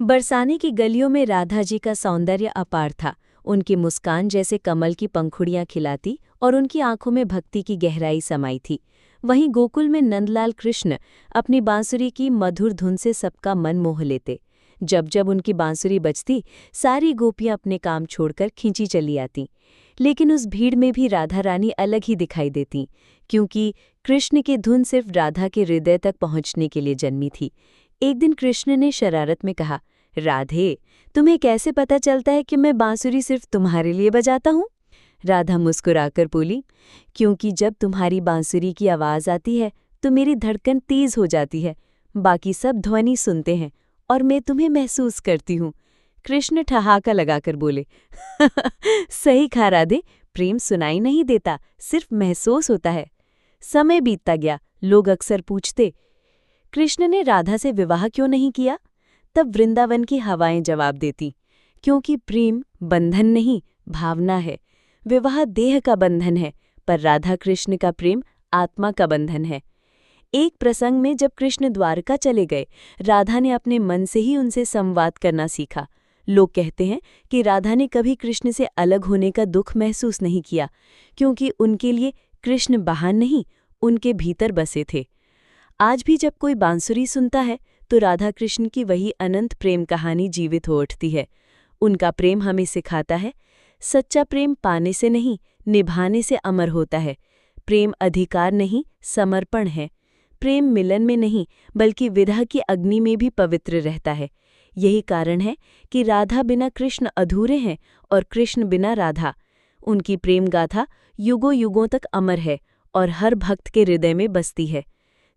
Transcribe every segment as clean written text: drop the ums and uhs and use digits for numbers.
बरसाने की गलियों में राधा जी का सौंदर्य अपार था। उनकी मुस्कान जैसे कमल की पंखुड़ियां खिलाती और उनकी आंखों में भक्ति की गहराई समाई थी। वहीं गोकुल में नंदलाल कृष्ण अपनी बांसुरी की मधुर धुन से सबका मन मोह लेते। जब जब उनकी बांसुरी बजती, सारी गोपियां अपने काम छोड़कर खींची चली आती। लेकिन उस भीड़ में भी राधा रानी अलग ही दिखाई देती, क्योंकि कृष्ण की धुन सिर्फ राधा के हृदय तक पहुंचने के लिए जन्मी थी। एक दिन कृष्ण ने शरारत में कहा, राधे, तुम्हें कैसे पता चलता है कि मैं बांसुरी सिर्फ तुम्हारे लिए बजाता हूँ? राधा मुस्कुराकर बोली, क्योंकि जब तुम्हारी बांसुरी की आवाज़ आती है तो मेरी धड़कन तेज हो जाती है। बाकी सब ध्वनि सुनते हैं और मैं तुम्हें महसूस करती हूँ। कृष्ण ठहाका लगाकर बोले, सही कहा राधे, प्रेम सुनाई नहीं देता, सिर्फ महसूस होता है। समय बीतता गया। लोग अक्सर पूछते, कृष्ण ने राधा से विवाह क्यों नहीं किया? तब वृंदावन की हवाएं जवाब देती, क्योंकि प्रेम बंधन नहीं, भावना है। विवाह देह का बंधन है, पर राधा कृष्ण का प्रेम आत्मा का बंधन है। एक प्रसंग में जब कृष्ण द्वारका चले गए, राधा ने अपने मन से ही उनसे संवाद करना सीखा। लोग कहते हैं कि राधा ने कभी कृष्ण से अलग होने का दुख महसूस नहीं किया, क्योंकि उनके लिए कृष्ण बाहर नहीं, उनके भीतर बसे थे। आज भी जब कोई बांसुरी सुनता है तो राधा कृष्ण की वही अनंत प्रेम कहानी जीवित हो उठती है। उनका प्रेम हमें सिखाता है, सच्चा प्रेम पाने से नहीं, निभाने से अमर होता है। प्रेम अधिकार नहीं, समर्पण है। प्रेम मिलन में नहीं, बल्कि विरह की अग्नि में भी पवित्र रहता है। यही कारण है कि राधा बिना कृष्ण अधूरे हैं और कृष्ण बिना राधा। उनकी प्रेम गाथा युगों युगों तक अमर है और हर भक्त के हृदय में बसती है।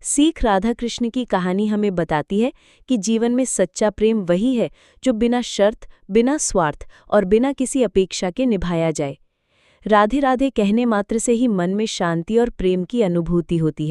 सीख राधा कृष्ण की कहानी हमें बताती है कि जीवन में सच्चा प्रेम वही है जो बिना शर्त, बिना स्वार्थ और बिना किसी अपेक्षा के निभाया जाए। राधे राधे कहने मात्र से ही मन में शांति और प्रेम की अनुभूति होती है।